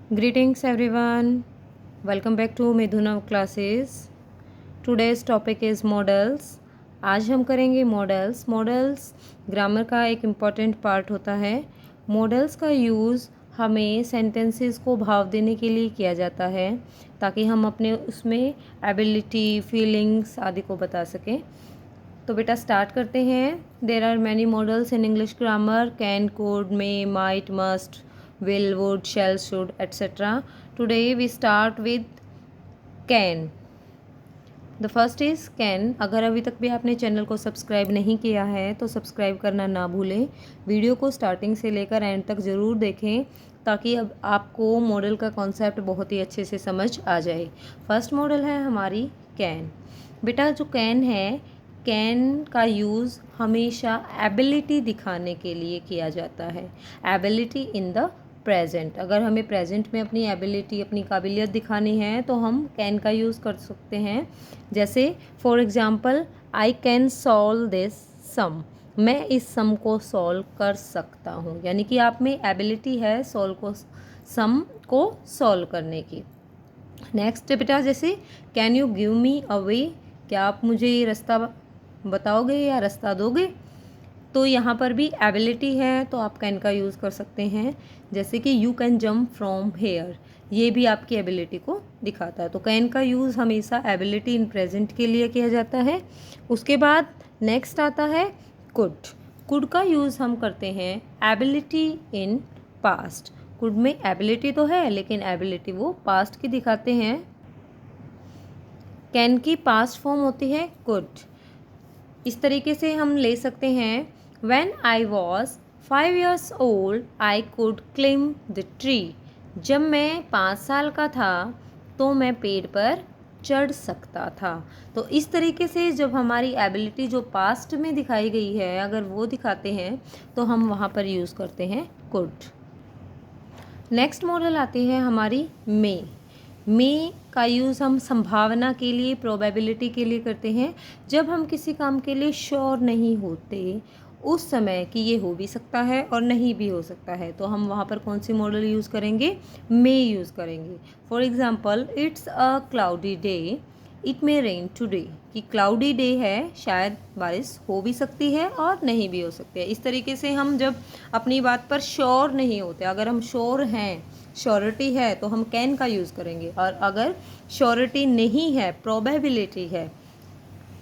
Greetings everyone. Welcome back to Midhunav classes. Today's topic is models. आज हम करेंगे models grammar का एक इम्पॉर्टेंट पार्ट होता है। मॉडल्स का यूज़ हमें सेंटेंसेस को भाव देने के लिए किया जाता है ताकि हम अपने उसमें एबिलिटी फीलिंग्स आदि को बता सकें। तो बेटा स्टार्ट करते हैं। There are many modals in English grammar: can, could, may, might, must, will, would, shall, should, etc. Today we start with can. The first is can. अगर अभी तक भी आपने चैनल को सब्सक्राइब नहीं किया है तो सब्सक्राइब करना ना भूलें। वीडियो को स्टार्टिंग से लेकर एंड तक ज़रूर देखें ताकि अब आपको मॉडल का कॉन्सेप्ट बहुत ही अच्छे से समझ आ जाए। फर्स्ट मॉडल है हमारी कैन। बेटा जो कैन है, कैन का यूज़ हमेशा एबिलिटी दिखाने के लिए किया जाता है। Ability in the present. अगर हमें प्रेजेंट में अपनी एबिलिटी अपनी काबिलियत दिखानी है तो हम कैन का यूज़ कर सकते हैं। जैसे for example, I can solve this sum. मैं इस सम को सॉल्व कर सकता हूँ, यानी कि आप में एबिलिटी है सम को सॉल्व करने की। नेक्स्ट बेटा, जैसे कैन यू गिव मी अ वे। क्या आप मुझे ये रास्ता बताओगे या रास्ता दोगे। तो यहाँ पर भी एबिलिटी है तो आप कैन का यूज़ कर सकते हैं। जैसे कि you can jump from here, ये भी आपकी एबिलिटी को दिखाता है। तो कैन का यूज़ हमेशा एबिलिटी इन प्रेजेंट के लिए किया जाता है। उसके बाद नेक्स्ट आता है कुड। कुड का यूज़ हम करते हैं एबिलिटी इन पास्ट। कुड में एबिलिटी तो है लेकिन एबिलिटी वो पास्ट की दिखाते हैं। कैन की पास्ट फॉर्म होती है कुड। इस तरीके से हम ले सकते हैं, When I was 5 years old, I could climb the tree. जब मैं 5 साल का था तो मैं पेड़ पर चढ़ सकता था। तो इस तरीके से जब हमारी एबिलिटी जो पास्ट में दिखाई गई है अगर वो दिखाते हैं तो हम वहाँ पर यूज़ करते हैं could। नेक्स्ट मॉडल आती है हमारी मे। मे का यूज़ हम संभावना के लिए, प्रोबेबिलिटी के लिए करते हैं। जब हम किसी काम के लिए श्योर नहीं होते उस समय कि ये हो भी सकता है और नहीं भी हो सकता है तो हम वहाँ पर कौन सी मॉडल यूज़ करेंगे, मे यूज़ करेंगे। For example, it's a cloudy day, it may rain today. कि क्लाउडी डे है, शायद बारिश हो भी सकती है और नहीं भी हो सकती है। इस तरीके से हम जब अपनी बात पर श्योर नहीं होते, अगर हम श्योर हैं, श्योरिटी है तो हम कैन का यूज़ करेंगे, और अगर श्योरिटी नहीं है, प्रोबेबिलिटी है,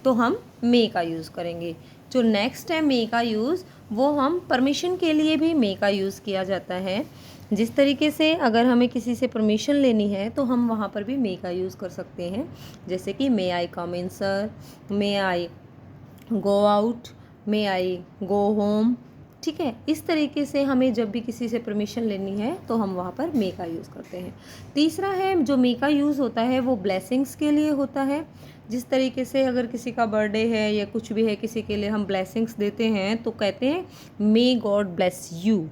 तो हम मे का यूज़ करेंगे। जो नेक्स्ट है मे का यूज़, वो हम परमिशन के लिए भी मे का यूज़ किया जाता है। जिस तरीके से अगर हमें किसी से परमिशन लेनी है तो हम वहाँ पर भी मे का यूज़ कर सकते हैं। जैसे कि मे आई कम इन सर, मे आई गो आउट, मे आई गो होम। ठीक है, इस तरीके से हमें जब भी किसी से परमिशन लेनी है तो हम वहाँ पर मे का यूज़ करते हैं। तीसरा है जो मे का यूज़ होता है वो ब्लेसिंग्स के लिए होता है। जिस तरीके से अगर किसी का बर्थडे है या कुछ भी है, किसी के लिए हम ब्लेसिंग्स देते हैं तो कहते हैं मे गॉड ब्लेस यू।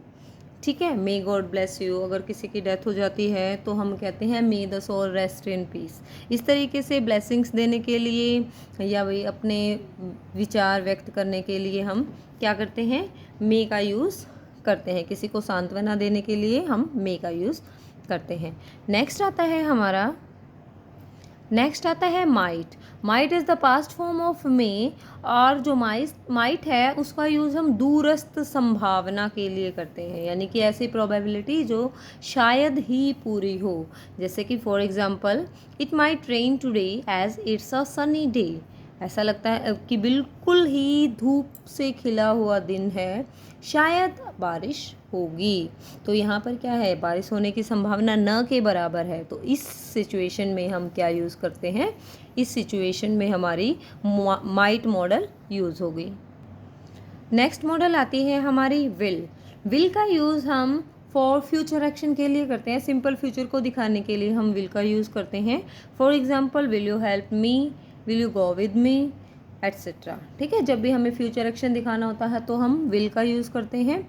ठीक है, मे गॉड ब्लेस यू। अगर किसी की डेथ हो जाती है तो हम कहते हैं may the soul rest in peace. इस तरीके से ब्लेसिंग्स देने के लिए या वही अपने विचार व्यक्त करने के लिए हम क्या करते हैं, मे का यूज़ करते हैं। किसी को सांत्वना देने के लिए हम मे का यूज़ करते हैं। नेक्स्ट आता है might. Might is the past form of May, और जो माइट है उसका यूज़ हम दूरस्थ संभावना के लिए करते हैं, यानी कि ऐसी प्रोबेबिलिटी जो शायद ही पूरी हो। जैसे कि for example, it might rain today as it's a sunny day. ऐसा लगता है कि बिल्कुल ही धूप से खिला हुआ दिन है, शायद बारिश होगी। तो यहाँ पर क्या है, बारिश होने की संभावना न के बराबर है। तो इस सिचुएशन में हम क्या यूज़ करते हैं, इस सिचुएशन में हमारी माइट मॉडल यूज़ होगी। नेक्स्ट मॉडल आती है हमारी विल। विल का यूज़ हम फॉर फ्यूचर एक्शन के लिए करते हैं। सिंपल फ्यूचर को दिखाने के लिए हम विल का यूज़ करते हैं। For example, will you help me, will you go with me, etcetera. ठीक है, जब भी हमें फ्यूचर एक्शन दिखाना होता है तो हम विल का यूज़ करते हैं।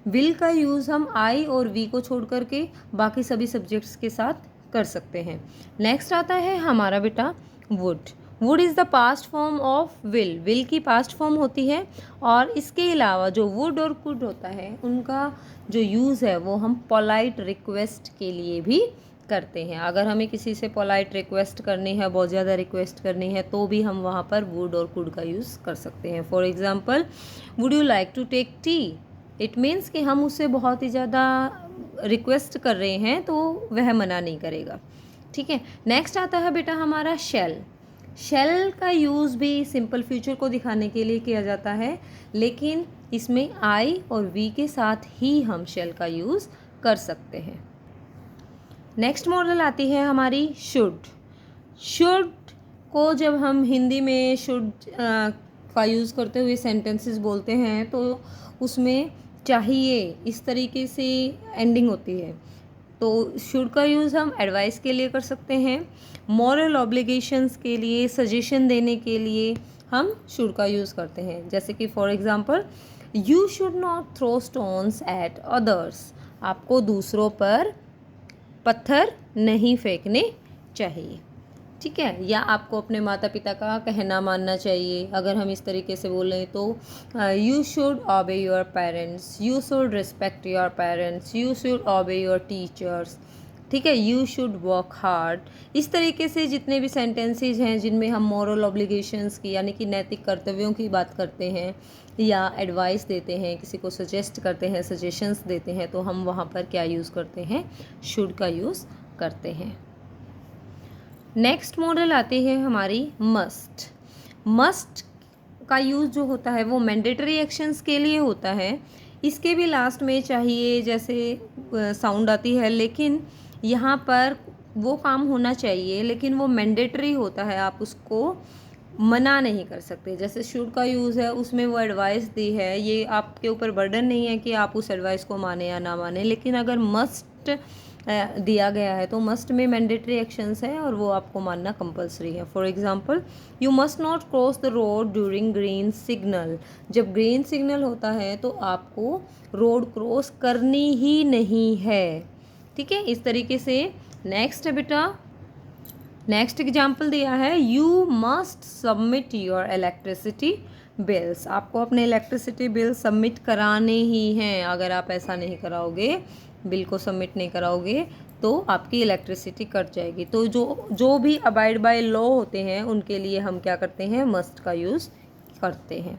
विल का यूज़ हम आई और वी को छोड़ करके बाकी सभी सब्जेक्ट्स के साथ कर सकते हैं। नेक्स्ट आता है हमारा बेटा would. Would is the past form of will, will की पास्ट फॉर्म होती है। और इसके अलावा जो वुड और कुड होता है उनका जो यूज़ है वो हम पोलाइट रिक्वेस्ट के लिए भी करते हैं। अगर हमें किसी से पोलाइट रिक्वेस्ट करनी है, बहुत ज़्यादा रिक्वेस्ट करनी है, तो भी हम वहाँ पर वुड और कुड का यूज़ कर सकते हैं। For example, would you like to take tea, it means कि हम उससे बहुत ही ज़्यादा रिक्वेस्ट कर रहे हैं तो वह मना नहीं करेगा। ठीक है, नेक्स्ट आता है बेटा हमारा शेल। शेल का यूज़ भी सिंपल फ्यूचर को दिखाने के लिए किया जाता है, लेकिन इसमें आई और वी के साथ ही हम शेल का यूज़ कर सकते हैं। नेक्स्ट मॉडल आती है हमारी शुड। शुड को जब हम हिंदी में शुड का यूज़ करते हुए सेंटेंसेस बोलते हैं तो उसमें चाहिए इस तरीके से एंडिंग होती है। तो शुड का यूज़ हम एडवाइस के लिए कर सकते हैं, मॉरल ऑब्लिगेशंस के लिए, सजेशन देने के लिए हम शुड का यूज़ करते हैं। जैसे कि for example, you should not throw stones at others, आपको दूसरों पर पत्थर नहीं फेंकने चाहिए। ठीक है, या आपको अपने माता पिता का कहना मानना चाहिए। अगर हम इस तरीके से बोलें तो यू शुड ओबे your parents, you should respect your parents, you should ओबे योर टीचर्स। ठीक है, यू शुड वर्क हार्ड। इस तरीके से जितने भी सेंटेंसेज हैं जिनमें हम मॉरल ऑब्लिगेशंस की यानी कि नैतिक कर्तव्यों की बात करते हैं या एडवाइस देते हैं, किसी को सजेस्ट करते हैं, सजेशंस देते हैं, तो हम वहाँ पर क्या यूज़ करते हैं, शुड का यूज़ करते हैं। नेक्स्ट मॉडल आती है हमारी मस्ट। मस्ट का यूज़ जो होता है वो मैंडेटरी एक्शंस के लिए होता है। इसके भी लास्ट में चाहिए जैसे साउंड आती है, लेकिन यहाँ पर वो काम होना चाहिए लेकिन वो मैंडेटरी होता है, आप उसको मना नहीं कर सकते। जैसे शुड का यूज़ है, उसमें वो एडवाइस दी है, ये आपके ऊपर बर्डन नहीं है कि आप उस एडवाइस को माने या ना माने। लेकिन अगर मस्ट दिया गया है तो मस्ट में मैंडेटरी एक्शंस है और वो आपको मानना कंपलसरी है। For example, you must not cross the road during green signal, जब ग्रीन सिग्नल होता है तो आपको रोड क्रॉस करनी ही नहीं है। ठीक है, इस तरीके से। नेक्स्ट है बेटा, नेक्स्ट एग्जाम्पल दिया है, you must submit your electricity bills, आपको अपने इलेक्ट्रिसिटी बिल सबमिट कराने ही हैं। अगर आप ऐसा नहीं कराओगे, बिल को सबमिट नहीं कराओगे, तो आपकी इलेक्ट्रिसिटी कट जाएगी। तो जो भी अबाइड बाय लॉ होते हैं उनके लिए हम क्या करते हैं, मस्ट का यूज़ करते हैं।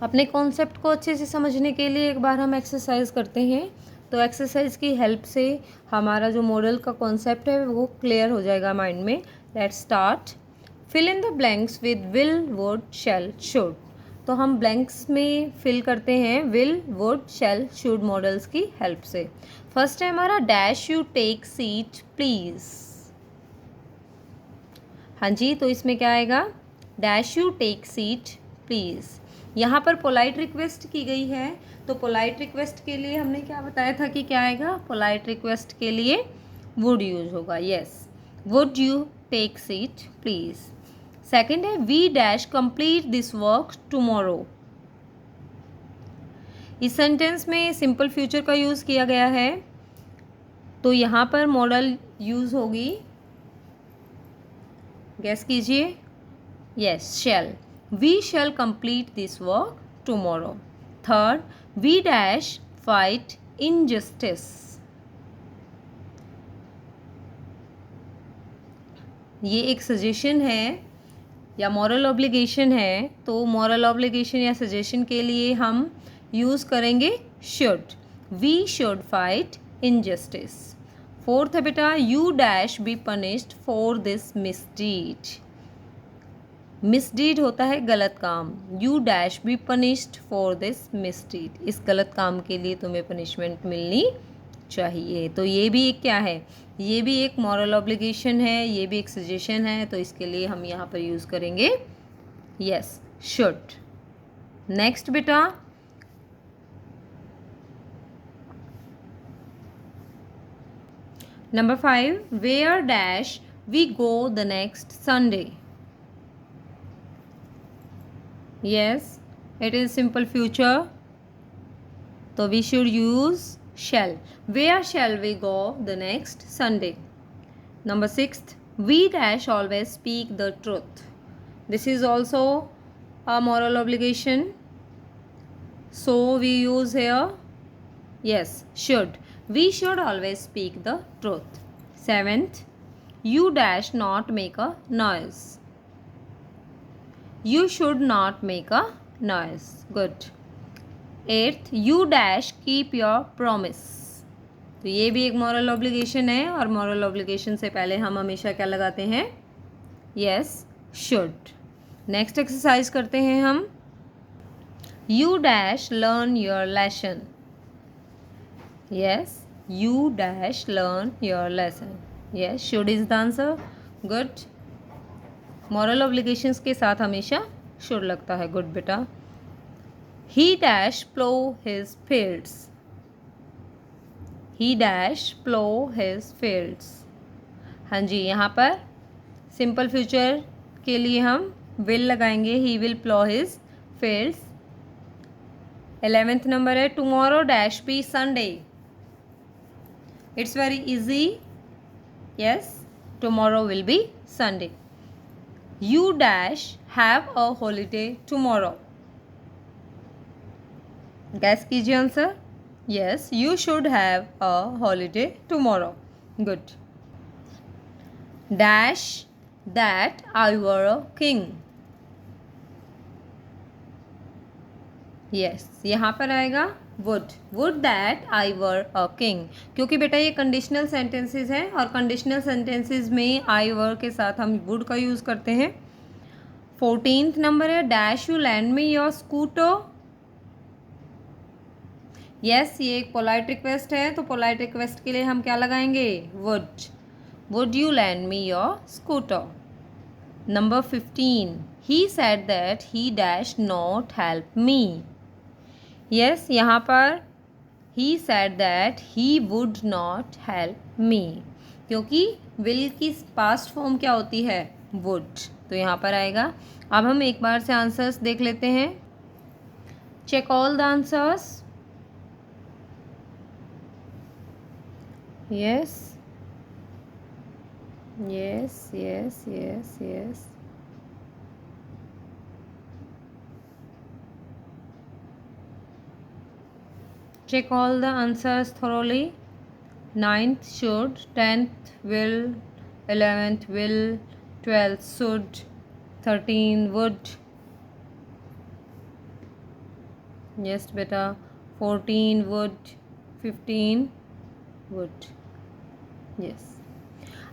अपने कॉन्सेप्ट को अच्छे से समझने के लिए एक बार हम एक्सरसाइज करते हैं। तो एक्सरसाइज की हेल्प से हमारा जो मॉडल का कॉन्सेप्ट है वो क्लियर हो जाएगा माइंड में। Let's start. Fill in the blanks with will, would, shall, should. तो हम ब्लैंक्स में फिल करते हैं will, would, shall, should modals की हेल्प से। फर्स्ट है हमारा dash you take seat please. हाँ जी, तो इसमें क्या आएगा, dash you take seat please. यहाँ पर पोलाइट रिक्वेस्ट की गई है, तो पोलाइट रिक्वेस्ट के लिए हमने क्या बताया था कि क्या आएगा, पोलाइट रिक्वेस्ट के लिए वुड यूज होगा। Yes, would you take seat please. Second है we dash complete this work tomorrow. इस सेंटेंस में सिंपल फ्यूचर का यूज़ किया गया है, तो यहाँ पर मॉडल यूज़ होगी, गैस कीजिए। Yes, shall, we shall complete this work tomorrow. Third, we dash fight injustice. ये एक सजेशन है या मॉरल ऑब्लिगेशन है, तो मॉरल ऑब्लिगेशन या सजेशन के लिए हम यूज़ करेंगे should, we should fight injustice. Fourth है बेटा, you dash be punished for this misdeed. Misdeed होता है गलत काम, you dash be punished for this misdeed, इस गलत काम के लिए तुम्हें पनिशमेंट मिलनी चाहिए। तो ये भी एक क्या है, ये भी एक मॉरल ऑब्लिगेशन है, ये भी एक सजेशन है, तो इसके लिए हम यहाँ पर यूज़ करेंगे यस, शुड। नेक्स्ट बेटा, number 5, where dash we go the next Sunday. Yes, it is simple future, तो we should use shall. Where shall we go the next Sunday? Number 6, we dash always speak the truth. This is also a moral obligation, so we use here yes should. We should always speak the truth. 7th, you dash not make a noise. You should not make a noise. Good. 8th, you dash keep your promise. तो ये भी एक moral obligation है और moral obligation से पहले हम हमेशा क्या लगाते हैं? yes should. नेक्स्ट एक्सरसाइज करते हैं हम. You dash learn your lesson. Yes, you dash learn your lesson. Yes, should is the answer. Good. Moral obligations के साथ हमेशा शुड लगता है. गुड बेटा. He dash plough his fields. He dash plough his fields. हाँ जी, यहाँ पर सिंपल फ्यूचर के लिए हम विल लगाएंगे. He will plough his fields. 11th number है tomorrow dash be Sunday. It's very easy. Yes, tomorrow will be Sunday. You dash have a holiday tomorrow. Guess कीजिए answer. Yes, you should have a holiday tomorrow. Good. Dash that I were a king. Yes, यहाँ पर आएगा would that I were a king. क्योंकि बेटा ये conditional sentences हैं और conditional sentences में आई वर के साथ हम वुड का यूज़ करते हैं. 14th नंबर है dash you land me your scooter. Yes, ये एक पोलाइट रिक्वेस्ट है, तो पोलाइट रिक्वेस्ट के लिए हम क्या लगाएंगे? Would you land me your scooter. Number 15, he said that he dash not help me. Yes, यहाँ पर he said that he would not help me, क्योंकि विल की पास्ट फॉर्म क्या होती है? वुड. तो यहाँ पर आएगा. अब हम एक बार से आंसर्स देख लेते हैं. Check all the answers. Yes yes yes yes yes. Check all the answers thoroughly. 9th should, 10th will, 11th will, 12th should, 13 would. Yes beta. 14 would, 15 would. Yes.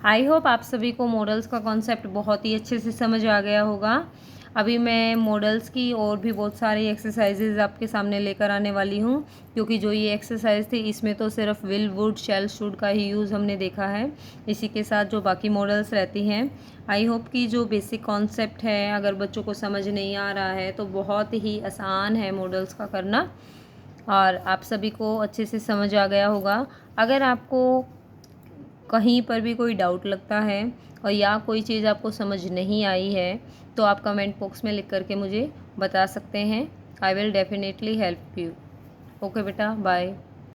I hope आप सभी को models का concept बहुत ही अच्छे से समझ आ गया होगा. अभी मैं मॉडल्स की और भी बहुत सारी एक्सरसाइजेज आपके सामने लेकर आने वाली हूँ, क्योंकि जो ये एक्सरसाइज थी इसमें तो सिर्फ विल, वुड, शैल, शुड का ही यूज़ हमने देखा है. इसी के साथ जो बाकी मॉडल्स रहती हैं, आई होप कि जो बेसिक कॉन्सेप्ट है अगर बच्चों को समझ नहीं आ रहा है तो बहुत ही आसान है मॉडल्स का करना, और आप सभी को अच्छे से समझ आ गया होगा. अगर आपको कहीं पर भी कोई डाउट लगता है और या कोई चीज़ आपको समझ नहीं आई है तो आप कमेंट बॉक्स में लिख करके मुझे बता सकते हैं. I will definitely help you. Okay बेटा, बाय.